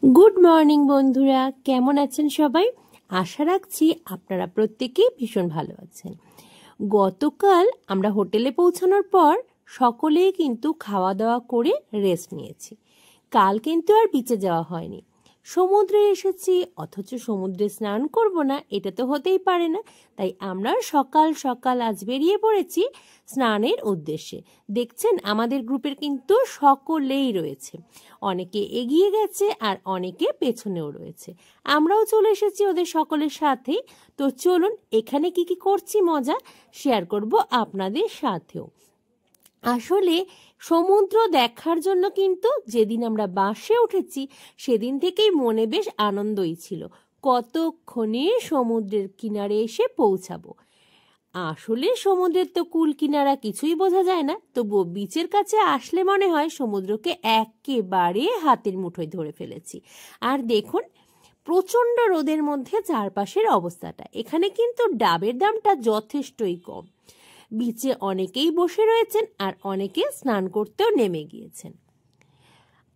Good morning বন্ধুরা, কেমন আছেন সবাই? আশা রাখছি আপনারা প্রত্যেকেই ভীষণ ভালো আছেন। গতকাল আমরা হোটেলে পৌঁছানোর পর সকলেই কিন্তু খাওয়া দাওয়া করে রেস্ট নিয়েছি। কাল কিন্তু আর বিচে যাওয়া হয়নি। সমুদ্রে এসেছি অথচ সমুদ্রে স্নান করব না, এটা তো হতেই পারে না। তাই আমরা সকাল সকাল আজ বেরিয়ে পড়েছি স্নানের উদ্দেশ্যে। দেখছেন আমাদের গ্রুপের কিন্তু সকলেই রয়েছে, অনেকে এগিয়ে গেছে আর অনেকে পেছনেও রয়েছে। আমরাও চলে এসেছি ওদের সকলের সাথেই। তো চলুন এখানে কি কি করছি মজা শেয়ার করব আপনাদের সাথেও। আসলে সমুদ্র দেখার জন্য কিন্তু যেদিন আমরা বাসে উঠেছি সেদিন থেকেই মনে বেশ আনন্দই ছিল, কতক্ষণে সমুদ্রের কিনারে এসে পৌঁছাবো। আসলে সমুদ্রের তো কুল কিনারা কিছুই বোঝা যায় না, তবুও বিচের কাছে আসলে মনে হয় সমুদ্রকে একেবারে হাতের মুঠোয় ধরে ফেলেছি। আর দেখুন প্রচণ্ড রোদের মধ্যে চারপাশের অবস্থাটা, এখানে কিন্তু ডাবের দামটা যথেষ্টই কম। বিচে অনেকেই বসে রয়েছেন আর অনেকে স্নান করতেও নেমে গিয়েছেন।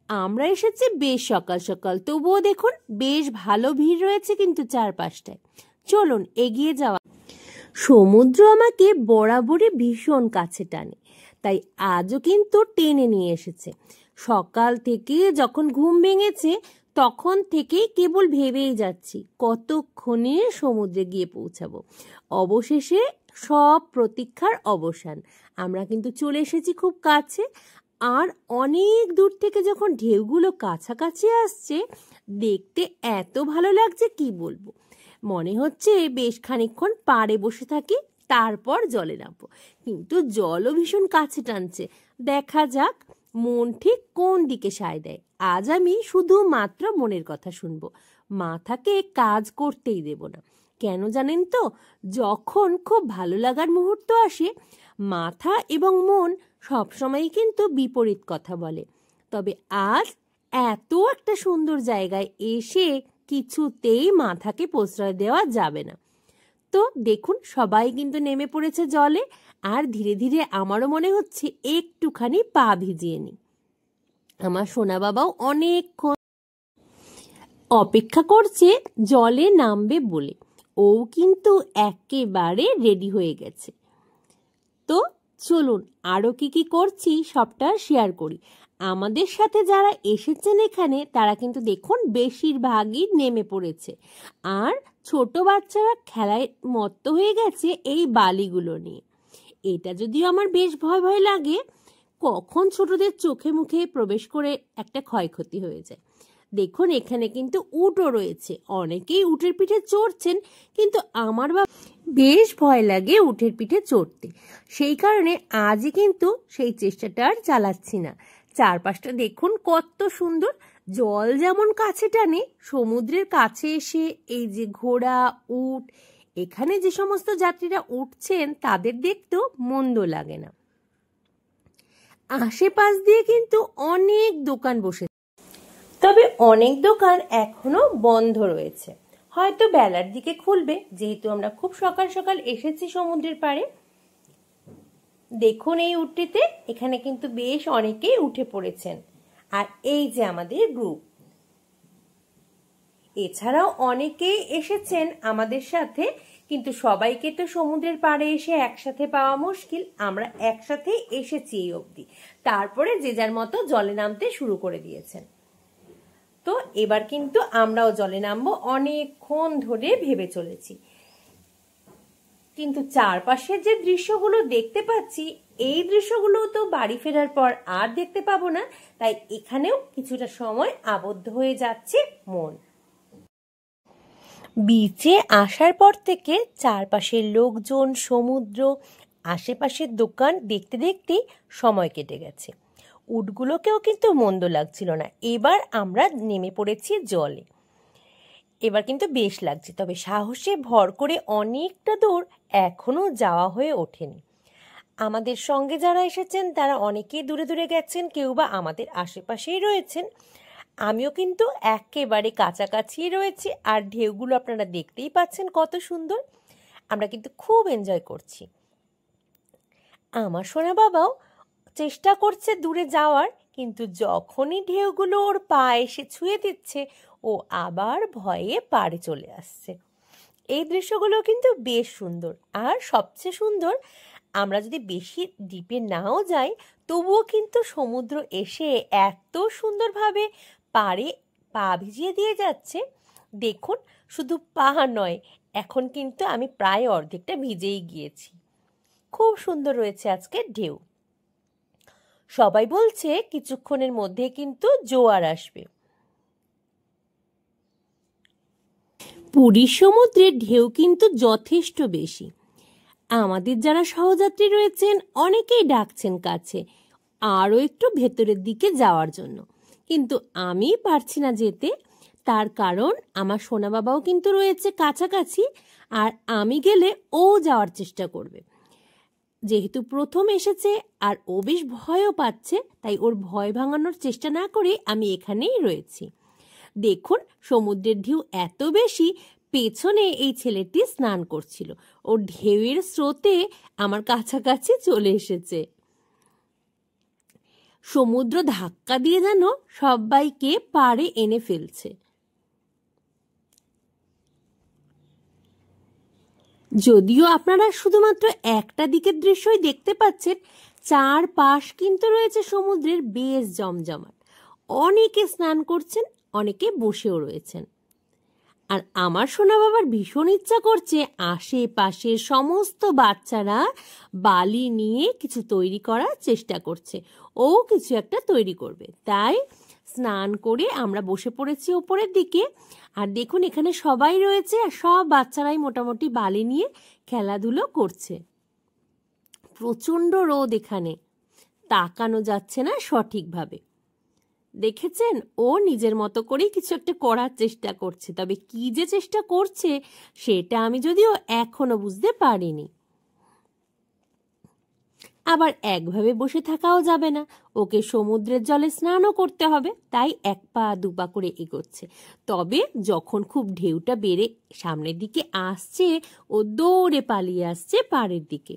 আমরা এসেছি বেশ সকাল সকাল, তবুও দেখুন বেশ ভালো ভিড় রয়েছে কিন্তু চারপাশটায়। চলুন এগিয়ে যাওয়া। সমুদ্র আমাকে বরাবরই ভীষণ কাছে টানে, তাই আজও কিন্তু টেনে নিয়ে এসেছে। সকাল থেকে যখন ঘুম ভেঙেছে তখন থেকেই কেবল ভেবেই যাচ্ছি কতক্ষণে সমুদ্রে গিয়ে পৌঁছাবো। অবশেষে সব প্রতীক্ষার অবসান, আমরা কিন্তু চলে এসেছি খুব কাছে। আর অনেক দূর থেকে যখন ঢেউগুলো কাছাকাছি আসছে দেখতে এত ভালো লাগছে কি বলবো। মনে হচ্ছে বেশ খানিকক্ষণ পাড়ে বসে থাকি, তারপর জলে নামবো। কিন্তু জলও ভীষণ কাছে টানছে, দেখা যাক মন ঠিক কোন দিকে সায় দেয়। আজ আমি শুধুমাত্র মনের কথা শুনবো, মাথাকে কাজ করতেই দেব না। কেন জানেন তো, যখন খুব ভালো লাগার মুহূর্ত আসে মাথা এবং মন সবসময়ই কিন্তু বিপরীত কথা বলে। তবে আজ এত একটা সুন্দর জায়গায় এসে কিছুতেই মাথাকে প্রশ্রয় দেওয়া যাবে না। তো দেখুন সবাই কিন্তু নেমে পড়েছে জলে, আর ধীরে ধীরে আমারও মনে হচ্ছে একটুখানি পা ভিজিয়ে নিই। আমার সোনা বাবাও অনেকক্ষণ অপেক্ষা করছে জলে নামবে বলে, ও কিন্তু একেবারে রেডি হয়ে গেছে। তো চলুন আরও কি কি করছি সবটা শেয়ার করি। আমাদের সাথে যারা এসেছেন এখানে তারা কিন্তু দেখুন বেশিরভাগই নেমে পড়েছে, আর ছোট বাচ্চারা খেলায় মত্ত হয়ে গেছে এই বালিগুলো নিয়ে। এটা যদিও আমার বেশ ভয় ভয় লাগে, কখন ছোটদের চোখে মুখে প্রবেশ করে একটা ক্ষয়ক্ষতি হয়ে যায়। দেখুন এখানে কিন্তু উটও রয়েছে, অনেকেই উটের পিঠে চড়ছেন, কিন্তু আমার বেশ ভয় লাগে উটের পিঠে চড়তে। সেই কারণে আজই কিন্তু সেই চেষ্টাটা আর চালাচ্ছি না। চারপাশটা দেখুন কত সুন্দর, জল যেমন কাছে টানে, সমুদ্রের কাছে এসে এই যে ঘোড়া, উট, এখানে যে সমস্ত যাত্রীরা উঠছেন তাদের দেখতেও মন্দ লাগে না। আশেপাশ দিয়ে কিন্তু অনেক দোকান বসে, তবে অনেক দোকান এখনো বন্ধ রয়েছে, হয়তো বেলার দিকে খুলবে, যেহেতু আমরা খুব সকাল সকাল এসেছি সমুদ্রের পাড়ে। দেখুন এই উটটিতে এখানে কিন্তু বেশ অনেকেই উঠে পড়েছেন, আর এই যে আমাদের গ্রুপ। এছাড়াও অনেকেই এসেছেন আমাদের সাথে, কিন্তু সবাইকে তো সমুদ্রের পাড়ে এসে একসাথে পাওয়া মুশকিল। আমরা একসাথে এসেছি এই অবধি, তারপরে যে যার মতো জলে নামতে শুরু করে দিয়েছেন। তো এবার কিন্তু আমরাও জলে নামবো, অনেকক্ষণ ধরে ভেবে চলেছি। কিন্তু চারপাশের যে দৃশ্যগুলো দেখতে পাচ্ছি এই দৃশ্যগুলো তো বাড়ি ফেরার পর আর দেখতে পাবো না, তাই এখানেও কিছুটা সময় আবদ্ধ হয়ে যাচ্ছে মন। বিচে আসার পর থেকে চারপাশের লোকজন, সমুদ্র, আশেপাশের দোকান দেখতে দেখতে সময় কেটে গেছে। উটগুলোকেও কিন্তু মন্দ লাগছিল না। এবার আমরা নেমে পড়েছি জলে, এবার কিন্তু বেশ লাগছে, তবে সাহসে ভর করে অনেকটা দূর এখনো যাওয়া হয়ে ওঠেনি। আমাদের সঙ্গে যারা এসেছেন তারা অনেকেই দূরে দূরে গেছেন, কেউ বা আমাদের আশেপাশেই রয়েছেন। আমিও কিন্তু একেবারে কাছাকাছি রয়েছি, আর ঢেউগুলো আপনারা দেখতেই পাচ্ছেন কত সুন্দর। আমরা কিন্তু খুব এনজয় করছি। আমার সোনা বাবাও চেষ্টা করছে দূরে যাওয়ার, কিন্তু যখনই ঢেউগুলো ওর পায়ে এসে ছুঁয়ে দিচ্ছে ও আবার ভয়ে পাড়ে চলে আসছে। এই দৃশ্যগুলো কিন্তু বেশ সুন্দর। আর সবচেয়ে সুন্দর, আমরা যদি বেশি ডিপে নাও যাই তবুও কিন্তু সমুদ্র এসে এত সুন্দরভাবে পাড়ে পা ভিজিয়ে দিয়ে যাচ্ছে। দেখুন, শুধু পা নয়, এখন কিন্তু আমি প্রায় অর্ধেকটা ভিজেই গিয়েছি। খুব সুন্দর রয়েছে আজকের ঢেউ। সবাই বলছে কিছুক্ষণের মধ্যে কিন্তু জোয়ার আসবে। পুরীর সমুদ্রের ঢেউ কিন্তু যথেষ্ট বেশি। আমাদের যারা সহযাত্রী রয়েছেন অনেকেই ডাকছেন কাছে আরও একটু ভেতরের দিকে যাওয়ার জন্য, কিন্তু আমি পারছি না যেতে। তার কারণ আমার সোনা বাবাও কিন্তু রয়েছে কাছাকাছি, আর আমি গেলে ও যাওয়ার চেষ্টা করবে। যেহেতু প্রথম এসেছে আর ও বেশ ভয়ও পাচ্ছে, তাই ওর ভয় ভাঙানোর চেষ্টা না করে আমি এখানেই রয়েছি। দেখুন, সমুদ্রের ঢেউ এত বেশি, পেছনে এই ছেলেটি স্নান করছিল। ও ঢেউয়ের স্রোতে আমার কাছাকাছি চলে এসেছে। সমুদ্র ধাক্কা দিয়ে যেন সবাইকে পাড়ে এনে ফেলছে। যদিও আপনারা শুধুমাত্র একটা দিকের দৃশ্যই দেখতে পাচ্ছেন, চারপাশ কিন্তু রয়েছে সমুদ্রের বেশ জমজমাট। অনেকে স্নান করছেন, অনেকে বসেও রয়েছেন। আর আমার সোনা বাবার ভীষণ ইচ্ছা করছে আশেপাশের সমস্ত বাচ্চারা বালি নিয়ে কিছু তৈরি করার চেষ্টা করছে, ও কিছু একটা তৈরি করবে। তাই স্নান করে আমরা বসে পড়েছি ওপরের দিকে। আর দেখুন, এখানে সবাই রয়েছে আর সব বাচ্চারাই মোটামুটি বালি নিয়ে খেলাধুলো করছে। প্রচণ্ড রোদ, এখানে তাকানো যাচ্ছে না সঠিকভাবে। দেখেছেন, ও নিজের মতো করেই কিছু একটা করার চেষ্টা করছে, তবে কি যে চেষ্টা করছে সেটা আমি যদিও এখনো বুঝতে পারিনি। আবার একভাবে বসে থাকাও যাবে না, ওকে সমুদ্রের জলে স্নানও করতে হবে। তাই এক পা দুপা করে এগোচ্ছে। তবে যখন খুব ঢেউটা বেড়ে সামনের দিকে আসছে, ও দৌড়ে পালিয়ে আসছে পাড়ের দিকে।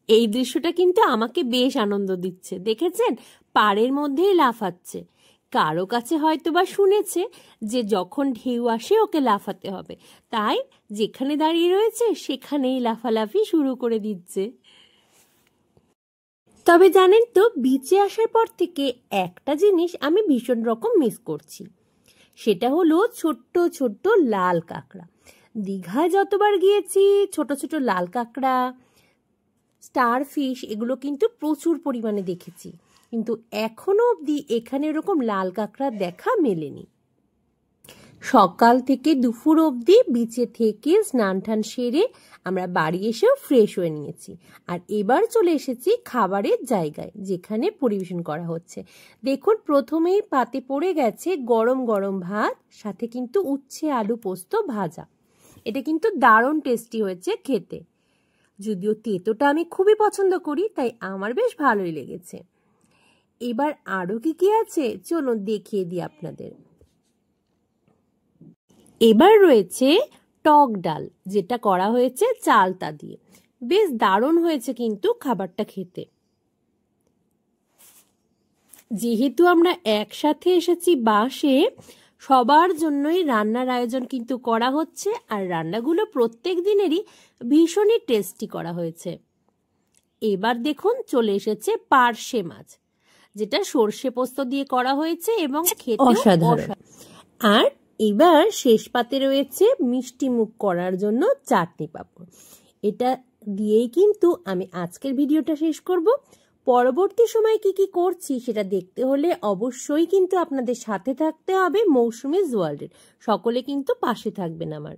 এই দৃশ্যটা কিন্তু আমাকে বেশ আনন্দ দিচ্ছে। দেখেছেন, পাড়ের মধ্যেই লাফাচ্ছে। কারো কাছে হয়তো বা শুনেছে যে যখন ঢেউ আসে ওকে লাফাতে হবে, তাই যেখানে দাঁড়িয়ে রয়েছে সেখানেই লাফালাফি শুরু করে দিচ্ছে। তবে জানেন তো, বিচে আসার পর থেকে একটা জিনিস আমি ভীষণ রকম মিস করছি। সেটা হলো ছোট্ট ছোট্ট লাল কাঁকড়া। দীঘায় যতবার গিয়েছি ছোট ছোট লাল কাঁকড়া, স্টার ফিশ, এগুলো কিন্তু প্রচুর পরিমাণে দেখেছি, কিন্তু এখনো অবধি এখানে এরকম লাল কাঁকড়া দেখা মেলেনি। সকাল থেকে দুপুর অবধি বিচে থেকে স্নান টান সেরে আমরা বাড়ি এসেও ফ্রেশ হয়ে নিয়েছি। আর এবার চলে এসেছি খাবারের জায়গায়, যেখানে পরিবেশন করা হচ্ছে। দেখুন, প্রথমেই পাতে পড়ে গেছে গরম গরম ভাত, সাথে কিন্তু উচ্ছে আলু পোস্ত ভাজা। এটা কিন্তু দারুণ টেস্টি হয়েছে খেতে। যদিও তেঁতোটা আমি খুবই পছন্দ করি, তাই আমার বেশ ভালোই লেগেছে। এবার আরও কি কি আছে চলুন দেখিয়ে দিই আপনাদের। এবার রয়েছে টক ডাল, যেটা করা হয়েছে চালতা দিয়ে। বেশ দারুণ হয়েছে কিন্তু খাবারটা খেতে। যেহেতু আমরা একসাথে এসেছি বাসে, সবার জন্যই রান্নার আয়োজন কিন্তু করা হচ্ছে। আর রান্নাগুলো প্রত্যেক দিনেরই ভীষণই টেস্টি করা হয়েছে। এবার দেখুন, চলে এসেছে পার্শে মাছ, যেটা সর্ষে পোস্ত দিয়ে করা হয়েছে এবং খেতে অসাধারণ। আর এবার শেষ পাতে রয়েছে মিষ্টি মুখ করার জন্য চাটনি পাঁপড়। এটা দিয়েই কিন্তু আমি আজকের ভিডিওটা শেষ করব। পরবর্তী সময় কি কি করছি সেটা দেখতে হলে অবশ্যই কিন্তু আপনাদের সাথে থাকতে হবে মৌসুমীজ ওয়ার্ল্ডের। সকলে কিন্তু পাশে থাকবেন আমার।